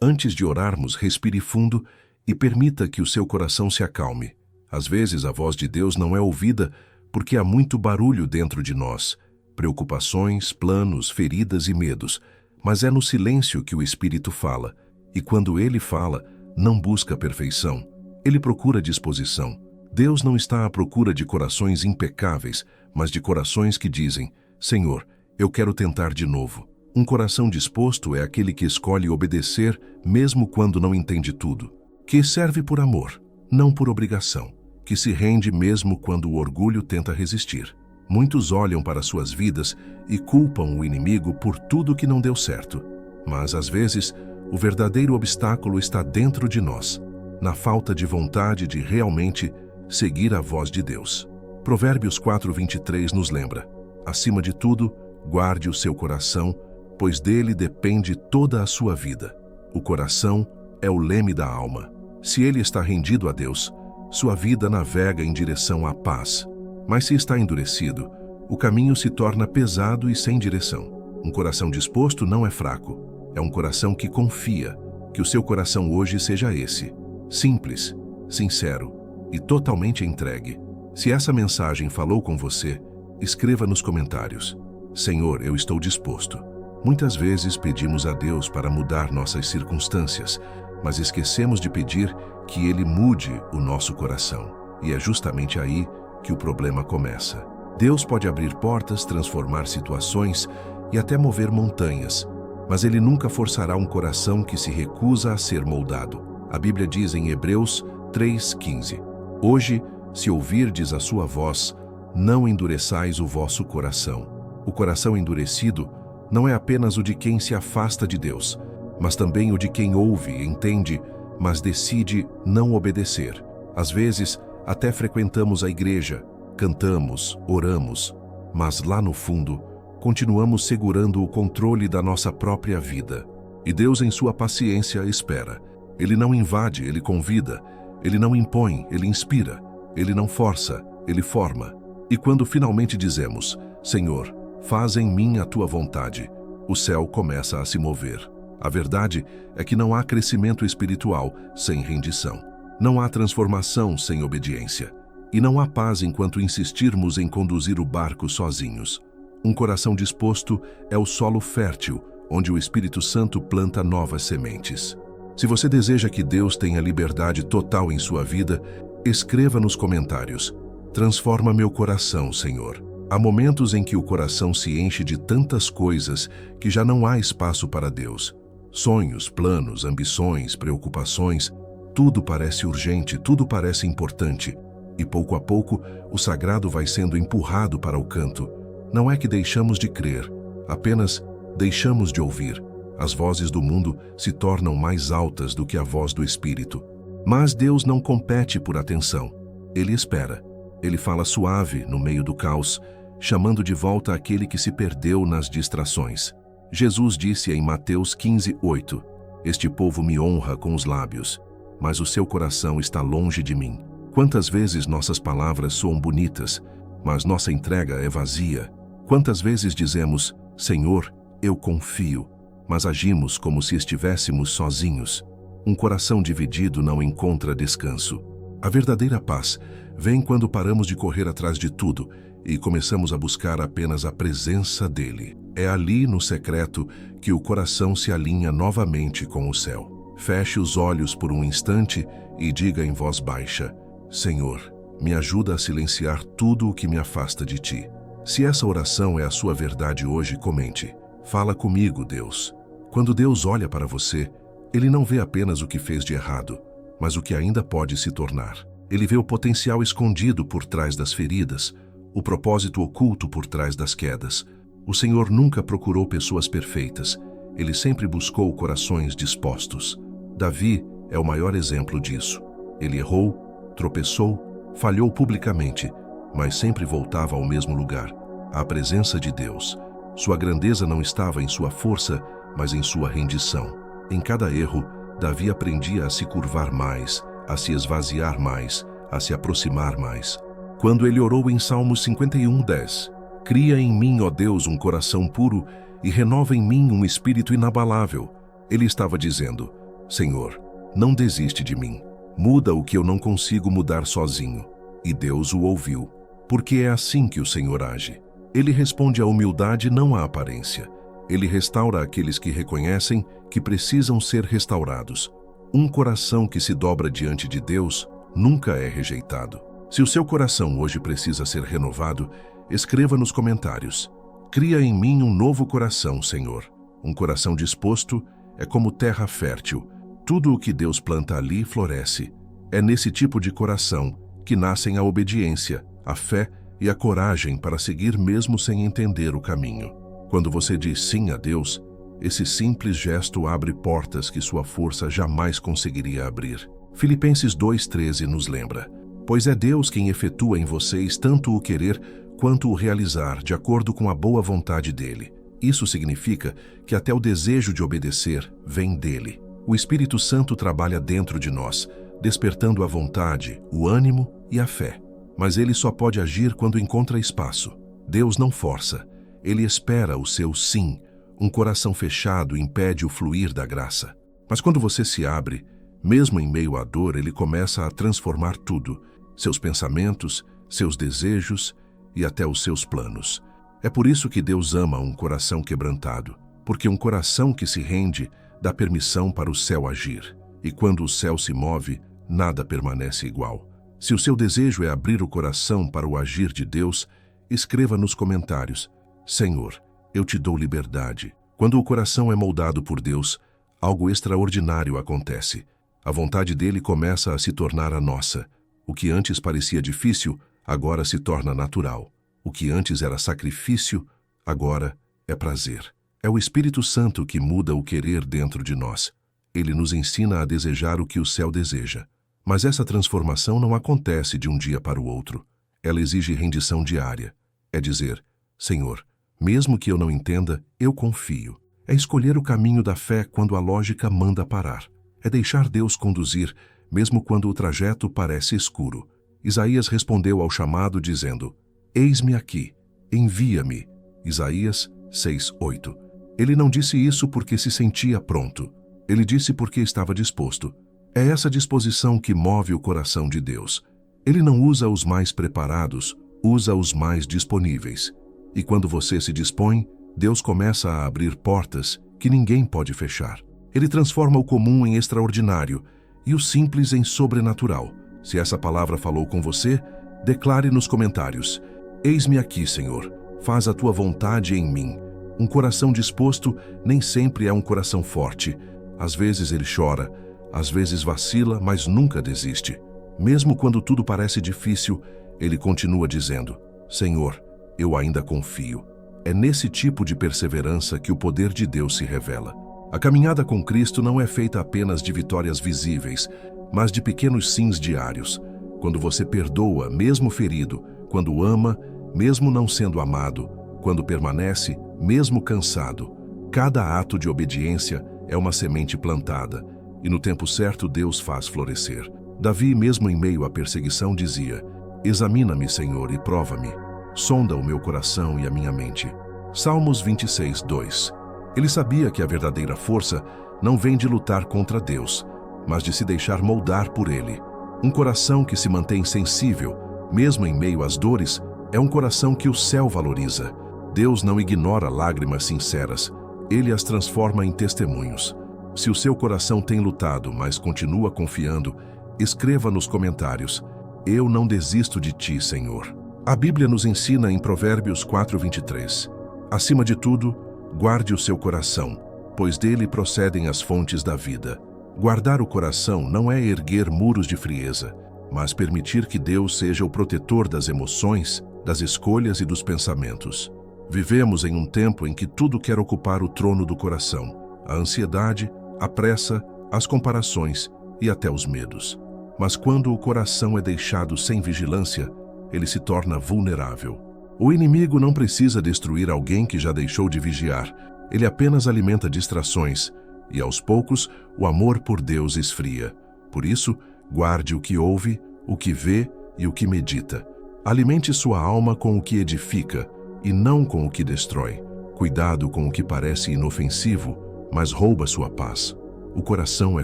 Antes de orarmos, respire fundo e permita que o seu coração se acalme. Às vezes a voz de Deus não é ouvida porque há muito barulho dentro de nós, preocupações, planos, feridas e medos, mas é no silêncio que o Espírito fala, e quando ele fala, não busca perfeição, ele procura disposição. Deus não está à procura de corações impecáveis, mas de corações que dizem: Senhor, eu quero tentar de novo. Um coração disposto é aquele que escolhe obedecer mesmo quando não entende tudo, que serve por amor, não por obrigação, que se rende mesmo quando o orgulho tenta resistir. Muitos olham para suas vidas e culpam o inimigo por tudo que não deu certo. Mas, às vezes, o verdadeiro obstáculo está dentro de nós, na falta de vontade de realmente seguir a voz de Deus. Provérbios 4:23 nos lembra: acima de tudo, guarde o seu coração, pois dele depende toda a sua vida. O coração é o leme da alma. Se ele está rendido a Deus, sua vida navega em direção à paz. Mas se está endurecido, o caminho se torna pesado e sem direção. Um coração disposto não é fraco, é um coração que confia. Que o seu coração hoje seja esse: simples, sincero e totalmente entregue. Se essa mensagem falou com você, escreva nos comentários: Senhor, eu estou disposto. Muitas vezes pedimos a Deus para mudar nossas circunstâncias, mas esquecemos de pedir que Ele mude o nosso coração. E é justamente aí que o problema começa. Deus pode abrir portas, transformar situações e até mover montanhas, mas Ele nunca forçará um coração que se recusa a ser moldado. A Bíblia diz em Hebreus 3:15: Hoje, se ouvirdes a sua voz, não endureçais o vosso coração. O coração endurecido não é apenas o de quem se afasta de Deus, mas também o de quem ouve, entende, mas decide não obedecer. Às vezes, até frequentamos a igreja, cantamos, oramos, mas lá no fundo, continuamos segurando o controle da nossa própria vida. E Deus, em sua paciência, espera. Ele não invade, Ele convida. Ele não impõe, Ele inspira. Ele não força, Ele forma. E quando finalmente dizemos: Senhor, faz em mim a tua vontade, o céu começa a se mover. A verdade é que não há crescimento espiritual sem rendição. Não há transformação sem obediência. E não há paz enquanto insistirmos em conduzir o barco sozinhos. Um coração disposto é o solo fértil, onde o Espírito Santo planta novas sementes. Se você deseja que Deus tenha liberdade total em sua vida, escreva nos comentários: Transforma meu coração, Senhor. Há momentos em que o coração se enche de tantas coisas que já não há espaço para Deus. Sonhos, planos, ambições, preocupações, tudo parece urgente, tudo parece importante. E pouco a pouco, o sagrado vai sendo empurrado para o canto. Não é que deixamos de crer, apenas deixamos de ouvir. As vozes do mundo se tornam mais altas do que a voz do Espírito. Mas Deus não compete por atenção. Ele espera. Ele fala suave no meio do caos, chamando de volta aquele que se perdeu nas distrações. Jesus disse em Mateus 15:8: Este povo me honra com os lábios, mas o seu coração está longe de mim. Quantas vezes nossas palavras soam bonitas, mas nossa entrega é vazia? Quantas vezes dizemos: Senhor, eu confio, mas agimos como se estivéssemos sozinhos? Um coração dividido não encontra descanso. A verdadeira paz vem quando paramos de correr atrás de tudo e começamos a buscar apenas a presença dele. É ali, no secreto, que o coração se alinha novamente com o céu. Feche os olhos por um instante e diga em voz baixa: Senhor, me ajuda a silenciar tudo o que me afasta de ti. Se essa oração é a sua verdade hoje, comente: Fala comigo, Deus. Quando Deus olha para você, Ele não vê apenas o que fez de errado, mas o que ainda pode se tornar. Ele vê o potencial escondido por trás das feridas, o propósito oculto por trás das quedas. O Senhor nunca procurou pessoas perfeitas. Ele sempre buscou corações dispostos. Davi é o maior exemplo disso. Ele errou, tropeçou, falhou publicamente, mas sempre voltava ao mesmo lugar, à presença de Deus. Sua grandeza não estava em sua força, mas em sua rendição. Em cada erro, Davi aprendia a se curvar mais, a se esvaziar mais, a se aproximar mais. Quando ele orou em Salmos 51:10, Cria em mim, ó Deus, um coração puro e renova em mim um espírito inabalável. Ele estava dizendo: Senhor, não desiste de mim. Muda o que eu não consigo mudar sozinho. E Deus o ouviu. Porque é assim que o Senhor age. Ele responde à humildade, não à aparência. Ele restaura aqueles que reconhecem que precisam ser restaurados. Um coração que se dobra diante de Deus nunca é rejeitado. Se o seu coração hoje precisa ser renovado, escreva nos comentários: cria em mim um novo coração, Senhor. Um coração disposto é como terra fértil. Tudo o que Deus planta ali floresce. É nesse tipo de coração que nascem a obediência, a fé e a coragem para seguir mesmo sem entender o caminho. Quando você diz sim a Deus, esse simples gesto abre portas que sua força jamais conseguiria abrir. Filipenses 2,13 nos lembra: pois é Deus quem efetua em vocês tanto o querer quanto o realizar, de acordo com a boa vontade dele. Isso significa que até o desejo de obedecer vem dele. O Espírito Santo trabalha dentro de nós, despertando a vontade, o ânimo e a fé. Mas ele só pode agir quando encontra espaço. Deus não força, ele espera o seu sim. Um coração fechado impede o fluir da graça. Mas quando você se abre, mesmo em meio à dor, ele começa a transformar tudo: seus pensamentos, seus desejos e até os seus planos. É por isso que Deus ama um coração quebrantado, porque um coração que se rende dá permissão para o céu agir. E quando o céu se move, nada permanece igual. Se o seu desejo é abrir o coração para o agir de Deus, escreva nos comentários: Senhor, eu te dou liberdade. Quando o coração é moldado por Deus, algo extraordinário acontece. A vontade dele começa a se tornar a nossa. O que antes parecia difícil, agora se torna natural. O que antes era sacrifício, agora é prazer. É o Espírito Santo que muda o querer dentro de nós. Ele nos ensina a desejar o que o céu deseja. Mas essa transformação não acontece de um dia para o outro. Ela exige rendição diária. É dizer: Senhor, mesmo que eu não entenda, eu confio. É escolher o caminho da fé quando a lógica manda parar. É deixar Deus conduzir, mesmo quando o trajeto parece escuro. Isaías respondeu ao chamado dizendo: Eis-me aqui, envia-me. Isaías 6:8. Ele não disse isso porque se sentia pronto. Ele disse porque estava disposto. É essa disposição que move o coração de Deus. Ele não usa os mais preparados, usa os mais disponíveis. E quando você se dispõe, Deus começa a abrir portas que ninguém pode fechar. Ele transforma o comum em extraordinário e o simples em sobrenatural. Se essa palavra falou com você, declare nos comentários: Eis-me aqui, Senhor, faz a tua vontade em mim. Um coração disposto nem sempre é um coração forte. Às vezes ele chora, às vezes vacila, mas nunca desiste. Mesmo quando tudo parece difícil, ele continua dizendo: Senhor, eu ainda confio. É nesse tipo de perseverança que o poder de Deus se revela. A caminhada com Cristo não é feita apenas de vitórias visíveis, mas de pequenos sims diários. Quando você perdoa, mesmo ferido, quando ama, mesmo não sendo amado, quando permanece, mesmo cansado, cada ato de obediência é uma semente plantada, e no tempo certo Deus faz florescer. Davi, mesmo em meio à perseguição, dizia: Examina-me, Senhor, e prova-me. Sonda o meu coração e a minha mente. Salmos 26:2. Ele sabia que a verdadeira força não vem de lutar contra Deus, mas de se deixar moldar por Ele. Um coração que se mantém sensível, mesmo em meio às dores, é um coração que o céu valoriza. Deus não ignora lágrimas sinceras, Ele as transforma em testemunhos. Se o seu coração tem lutado, mas continua confiando, escreva nos comentários: Eu não desisto de ti, Senhor. A Bíblia nos ensina em Provérbios 4:23. Acima de tudo, guarde o seu coração, pois dele procedem as fontes da vida. Guardar o coração não é erguer muros de frieza, mas permitir que Deus seja o protetor das emoções, das escolhas e dos pensamentos. Vivemos em um tempo em que tudo quer ocupar o trono do coração: a ansiedade, a pressa, as comparações e até os medos. Mas quando o coração é deixado sem vigilância, ele se torna vulnerável. O inimigo não precisa destruir alguém que já deixou de vigiar. Ele apenas alimenta distrações e, aos poucos, o amor por Deus esfria. Por isso, guarde o que ouve, o que vê e o que medita. Alimente sua alma com o que edifica e não com o que destrói. Cuidado com o que parece inofensivo, mas rouba sua paz. O coração é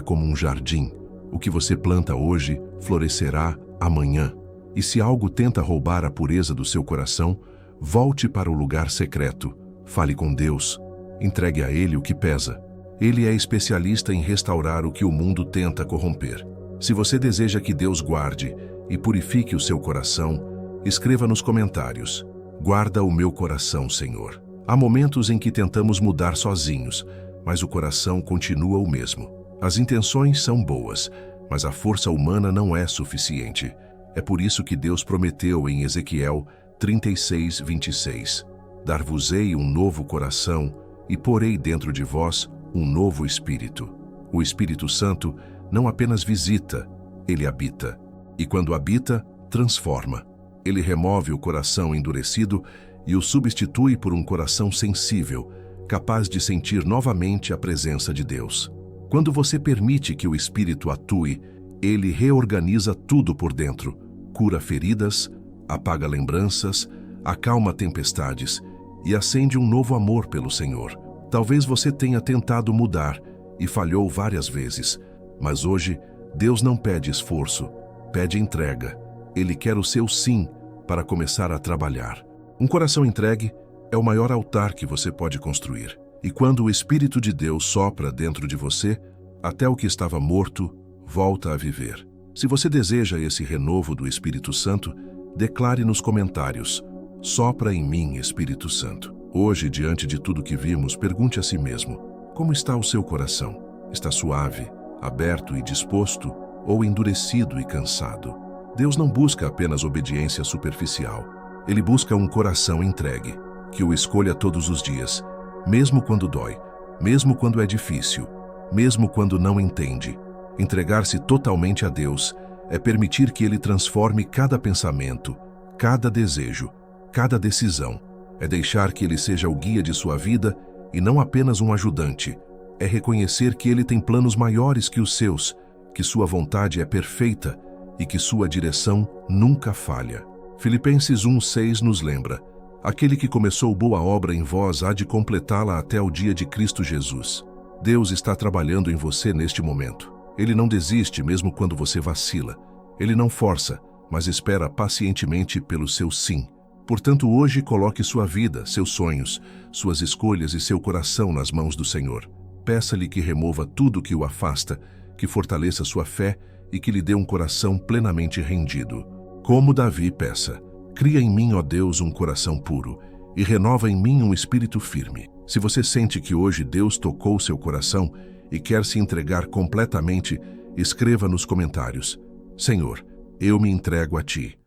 como um jardim. O que você planta hoje florescerá amanhã. E se algo tenta roubar a pureza do seu coração, volte para o lugar secreto. Fale com Deus. Entregue a Ele o que pesa. Ele é especialista em restaurar o que o mundo tenta corromper. Se você deseja que Deus guarde e purifique o seu coração, escreva nos comentários: guarda o meu coração, Senhor. Há momentos em que tentamos mudar sozinhos, mas o coração continua o mesmo. As intenções são boas, mas a força humana não é suficiente. É por isso que Deus prometeu em Ezequiel 36:26: dar-vos-ei um novo coração e porei dentro de vós um novo espírito. O Espírito Santo não apenas visita, ele habita. E quando habita, transforma. Ele remove o coração endurecido e o substitui por um coração sensível, capaz de sentir novamente a presença de Deus. Quando você permite que o Espírito atue, ele reorganiza tudo por dentro, cura feridas, apaga lembranças, acalma tempestades e acende um novo amor pelo Senhor. Talvez você tenha tentado mudar e falhou várias vezes, mas hoje Deus não pede esforço, pede entrega. Ele quer o seu sim para começar a trabalhar. Um coração entregue é o maior altar que você pode construir. E quando o Espírito de Deus sopra dentro de você, até o que estava morto volta a viver. Se você deseja esse renovo do Espírito Santo, declare nos comentários: sopra em mim, Espírito Santo. Hoje, diante de tudo que vimos, pergunte a si mesmo: como está o seu coração? Está suave, aberto e disposto, ou endurecido e cansado? Deus não busca apenas obediência superficial. Ele busca um coração entregue, que o escolha todos os dias, mesmo quando dói, mesmo quando é difícil, mesmo quando não entende. Entregar-se totalmente a Deus é permitir que Ele transforme cada pensamento, cada desejo, cada decisão. É deixar que Ele seja o guia de sua vida e não apenas um ajudante. É reconhecer que Ele tem planos maiores que os seus, que sua vontade é perfeita e que sua direção nunca falha. Filipenses 1:6 nos lembra: aquele que começou boa obra em vós há de completá-la até o dia de Cristo Jesus. Deus está trabalhando em você neste momento. Ele não desiste mesmo quando você vacila. Ele não força, mas espera pacientemente pelo seu sim. Portanto, hoje coloque sua vida, seus sonhos, suas escolhas e seu coração nas mãos do Senhor. Peça-lhe que remova tudo que o afasta, que fortaleça sua fé e que lhe dê um coração plenamente rendido. Como Davi, peça: cria em mim, ó Deus, um coração puro e renova em mim um espírito firme. Se você sente que hoje Deus tocou seu coração e quer se entregar completamente, escreva nos comentários: Senhor, eu me entrego a Ti.